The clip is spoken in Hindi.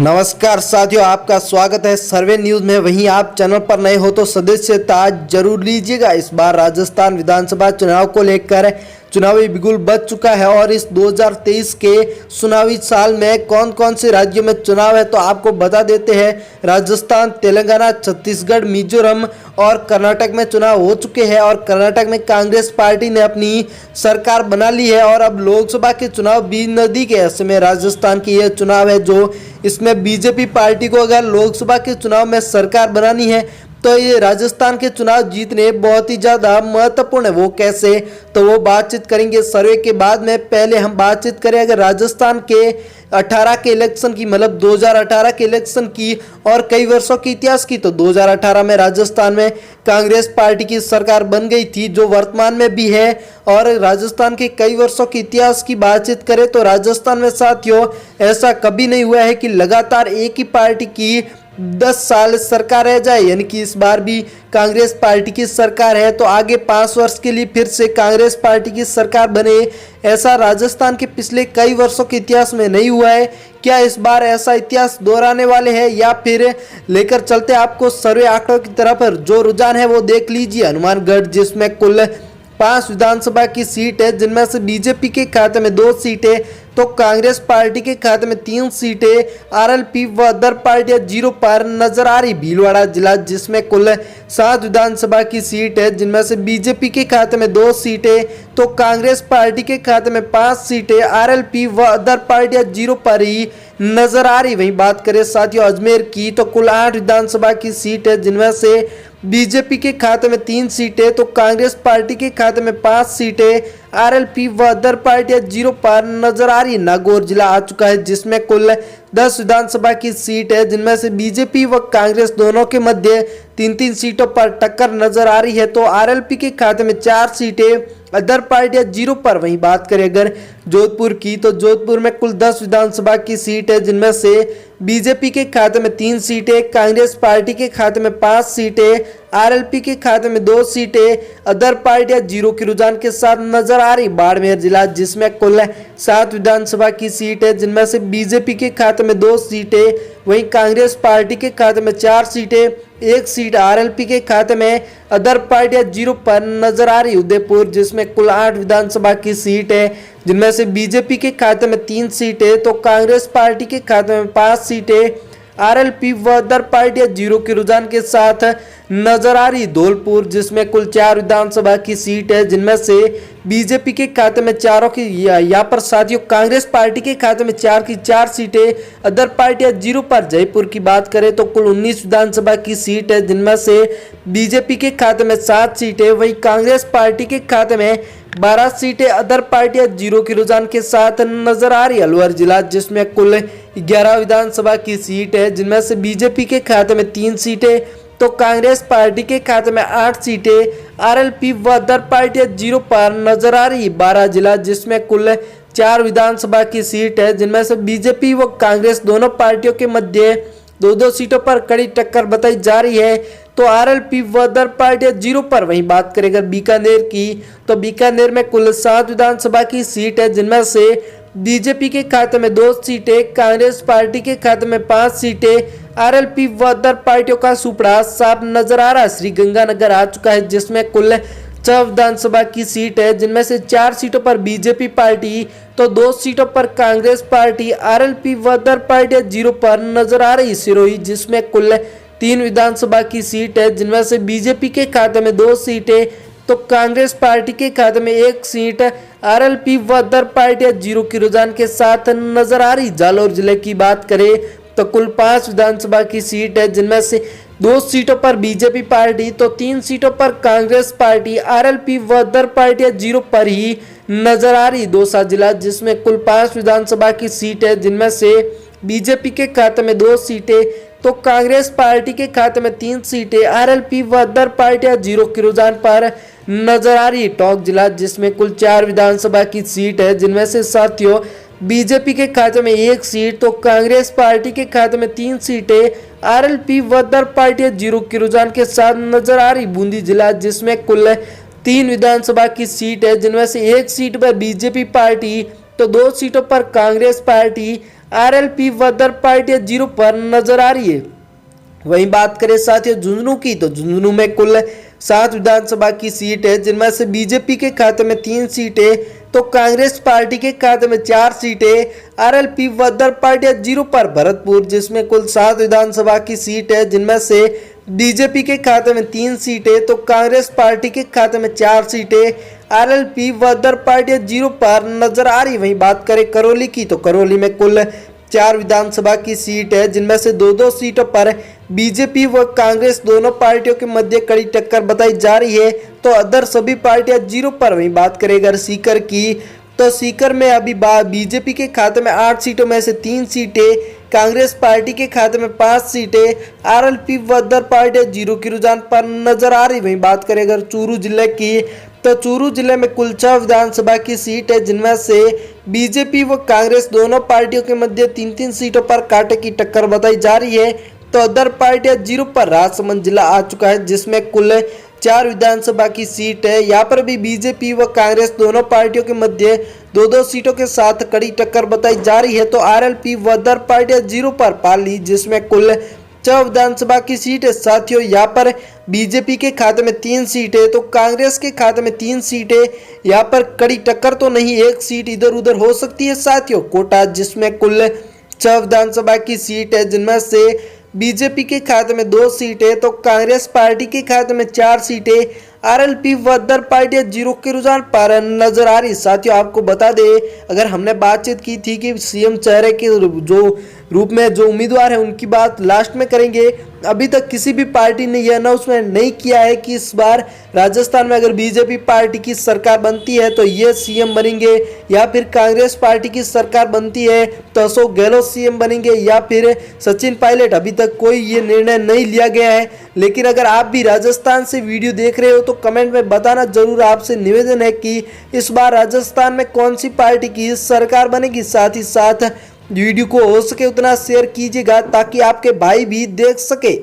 नमस्कार साथियों, आपका स्वागत है सर्वे न्यूज में। वहीं आप चैनल पर नए हो तो सदस्यता जरूर लीजिएगा। इस बार राजस्थान विधानसभा चुनाव को लेकर चुनावी बिगुल बज चुका है और इस 2023 के चुनावी साल में कौन कौन से राज्यों में चुनाव है तो आपको बता देते हैं। राजस्थान, तेलंगाना, छत्तीसगढ़, मिजोरम और कर्नाटक में चुनाव हो चुके हैं और कर्नाटक में कांग्रेस पार्टी ने अपनी सरकार बना ली है और अब लोकसभा के चुनाव भी नजदीक है। ऐसे में राजस्थान की यह चुनाव है जो इसमें बीजेपी पार्टी को अगर लोकसभा के चुनाव में सरकार बनानी है तो ये राजस्थान के चुनाव जीतने बहुत ही ज़्यादा महत्वपूर्ण है। वो कैसे, तो वो बातचीत करेंगे सर्वे के बाद में। पहले हम बातचीत करें अगर राजस्थान के 18 के इलेक्शन की, मतलब 2018 के इलेक्शन की और कई वर्षों के इतिहास की, तो 2018 में राजस्थान में कांग्रेस पार्टी की सरकार बन गई थी जो वर्तमान में भी है। और राजस्थान के कई वर्षों के इतिहास की बातचीत करें तो राजस्थान में साथियों ऐसा कभी नहीं हुआ है कि लगातार एक ही पार्टी की 10 साल सरकार रह जाए, यानी कि इस बार भी कांग्रेस पार्टी की सरकार है तो आगे 5 वर्ष के लिए फिर से कांग्रेस पार्टी की सरकार बने, ऐसा राजस्थान के पिछले कई वर्षों के इतिहास में नहीं हुआ है। क्या इस बार ऐसा इतिहास दोहराने वाले हैं या फिर लेकर चलते आपको सर्वे आंकड़ों की तरफ। जो रुझान है वो देख लीजिए। हनुमानगढ़ जिसमें कुल 5 विधानसभा की सीट है जिनमें से बीजेपी के खाते में 2 सीटें तो कांग्रेस पार्टी के खाते में 3 सीटें आरएलपी व अदर पार्टियां 0 पर नजर आ रही। भीलवाड़ा जिला जिसमें कुल 7 विधानसभा की सीट है जिनमें से बीजेपी के खाते में 2 सीटें तो कांग्रेस पार्टी के खाते में 5 सीटें आरएलपी व अदर पार्टियां 0 पर ही नजर आ रही। वहीं बात करें साथियों अजमेर की तो कुल 8 विधानसभा की सीट है जिनमें से बीजेपी के खाते में 3 सीटें तो कांग्रेस पार्टी के खाते में 5 सीटें आरएलपी व अदर पार्टियां 0 पर नजर आ रही। नागौर जिला आ चुका है जिसमें कुल 10 विधानसभा की सीट है जिनमें से बीजेपी व कांग्रेस दोनों के मध्य 3-3 सीटों पर टक्कर नजर आ रही है तो आरएलपी के खाते में 4 सीटें अदर पार्टियां 0 पर। वहीं बात करें अगर जोधपुर की तो जोधपुर में कुल 10 विधानसभा की सीट है जिनमें से बीजेपी के खाते में 3 सीटें कांग्रेस पार्टी के खाते में 5 सीटें आरएलपी के खाते में 2 सीटें अदर पार्टियां 0 के रुझान के साथ नजर आ रही। बाड़मेर जिला जिसमें कुल 7 विधानसभा की सीट है जिनमें से बीजेपी के खाते में 2 सीटें वहीं कांग्रेस पार्टी के खाते में 4 सीटें 1 सीट आरएलपी के खाते में अदर पार्टियां 0 पर नजर आ रही। उदयपुर जिसमें कुल 8 विधानसभा की सीट है जिनमें से बीजेपी के खाते में 3 सीटें तो कांग्रेस पार्टी के खाते में 5 सीटें आरएलपी व अदर पार्टियां 0 के रुझान के साथ नजर आ रही। धौलपुर जिसमें कुल 4 विधानसभा की सीट है जिनमें से बीजेपी के खाते में 4 की, यहाँ पर साथियों कांग्रेस पार्टी के खाते में 4 की 4 सीटें अदर पार्टियां 0 पर। जयपुर की बात करें तो कुल 19 विधानसभा की सीट है जिनमें से बीजेपी के खाते में 7 सीटें वहीं कांग्रेस पार्टी के खाते में 12 सीटें अदर पार्टियां 0 के रुझान के साथ नजर आ रही। अलवर जिला जिसमें कुल 11 विधानसभा की सीट है जिनमें से बीजेपी के खाते में 3 सीटें तो कांग्रेस पार्टी के खाते में 8 सीटें आरएलपी व अदर पार्टियां 0 पर नजर आ रही। 12 जिला जिसमें कुल 4 विधानसभा की सीट है जिनमें से बीजेपी व कांग्रेस दोनों पार्टियों के मध्य 2-2 सीटों पर कड़ी टक्कर बताई जा रही है तो आरएलपी व अदर पार्टियां 0 पर। वहीं बात करें अगर बीकानेर की तो बीकानेर में कुल 7 विधानसभा की सीट है जिनमें से बीजेपी के खाते में 2 सीटें कांग्रेस पार्टी के खाते में 5 सीटें आरएलपी व अदर पार्टियों का सुपड़ा साफ नजर आ रहा है। श्रीगंगानगर आ चुका है जिसमें कुल 6 विधानसभा की सीट है जिनमें से 4 सीटों पर बीजेपी पार्टी तो 2 सीटों पर कांग्रेस पार्टी आरएलपी व अदर पार्टियां 0 पर नजर आ रही। सिरोही जिसमें कुल 3 विधानसभा की सीट है जिनमें से बीजेपी के खाते में 2 सीटें तो कांग्रेस पार्टी के खाते में 1 सीट आरएलपी व अदर पार्टियां 0 के रुझान के साथ नजर आ रही। जालौर जिले की बात करें तो कुल 5 विधानसभा की सीट है जिनमें से 2 सीटों पर बीजेपी पार्टी तो 3 सीटों पर कांग्रेस पार्टी आरएलपी व अदर पार्टियां 0 पर ही नजर आ रही। दौसा जिला जिसमें कुल 5 विधानसभा की सीट है जिनमें से बीजेपी के खाते में 2 सीटें तो कांग्रेस पार्टी के खाते में 3 सीटें आरएलपी व अदर पार्टियां 0 के रुझान पर नजर आ रही। टोंक जिला जिसमें कुल 4 विधानसभा की सीट है जिनमें से साथियों बीजेपी के खाते में 1 सीट तो कांग्रेस पार्टी के खाते में 3 सीटें आरएलपी व अदर पार्टियां 0 के रुझान के साथ नजर आ रही। बूंदी जिला जिसमें कुल 3 विधानसभा की सीट है जिनमें से 1 सीट पर बीजेपी पार्टी तो 2 सीटों पर कांग्रेस पार्टी आरएलपी व अदर पार्टियां 0 पर नजर आ रही है। वहीं बात करें साथियों झुंझुनू की, तो झुंझुनू में कुल 7 विधानसभा की सीट है, जिनमें से बीजेपी के खाते में 3 सीटें तो कांग्रेस पार्टी के खाते में 4 सीटें, आरएलपी व अदर पार्टियां 0 पर। भरतपुर जिसमें कुल 7 विधानसभा की सीट है, जिनमें से बीजेपी के खाते में 3 सीटें तो कांग्रेस पार्टी के खाते में 4 सीटें, आरएलपी व अदर पार्टियां 0 पर नजर आ रही। वहीं बात करें करौली की, तो करौली में कुल 4 विधानसभा की सीट है, जिनमें से 2-2 सीटों पर बीजेपी व कांग्रेस दोनों पार्टियों के मध्य कड़ी टक्कर बताई जा रही है, तो अदर सभी पार्टियां 0 पर। वहीं बात करें अगर सीकर की, तो सीकर में अभी बीजेपी के खाते में 8 सीटों में से 3 सीटें, कांग्रेस पार्टी के खाते में 5 सीटें, आरएलपी व अदर पार्टियां 0 की रुझान पर नजर आ रही। वहीं बात करें अगर चूरू जिले की, तो चूरू जिले में कुल 6 विधानसभा की सीट है, जिनमें से बीजेपी व कांग्रेस दोनों पार्टियों के मध्य 3-3 सीटों पर कांटे की टक्कर बताई जा रही है, तो अदर पार्टियां 0 पर। राजसमंद जिला आ चुका है, जिसमें कुल 4 विधानसभा की सीट है, यहाँ पर भी बीजेपी व कांग्रेस दोनों पार्टियों के मध्य 2-2 सीटों के साथ कड़ी टक्कर बताई जा रही है, तो आरएलपी व अदर पार्टियां 0 पर। पाली जिसमें कुल 6 विधानसभा की सीट है साथियों, यहाँ पर बीजेपी के खाते में 3 सीटें तो कांग्रेस के खाते में 3 सीटें, यहाँ पर कड़ी टक्कर तो नहीं, एक सीट इधर उधर हो सकती है साथियों। कोटा जिसमें कुल 6 विधानसभा की सीट है, जिनमें से बीजेपी के खाते में 2 सीटें तो कांग्रेस पार्टी के खाते में 4 सीटें, आरएलपी व अदर पार्टियां 0 के रुझान पर नजर आ रही। साथियों आपको बता दें, अगर हमने बातचीत की थी कि सीएम चेहरे के जो रूप में जो उम्मीदवार है उनकी बात लास्ट में करेंगे, अभी तक किसी भी पार्टी ने यह अनाउंसमेंट नहीं किया है कि इस बार राजस्थान में अगर बीजेपी पार्टी की सरकार बनती है तो ये सीएम बनेंगे, या फिर कांग्रेस पार्टी की सरकार बनती है तो अशोक गहलोत सीएम बनेंगे, या फिर सचिन पायलट। अभी तक कोई ये निर्णय नहीं लिया गया है, लेकिन अगर आप भी राजस्थान से वीडियो देख रहे हो तो कमेंट में बताना जरूर। आपसे निवेदन है कि इस बार राजस्थान में कौन सी पार्टी की सरकार बनेगी। साथ ही साथ वीडियो को हो सके उतना शेयर कीजिएगा ताकि आपके भाई भी देख सके।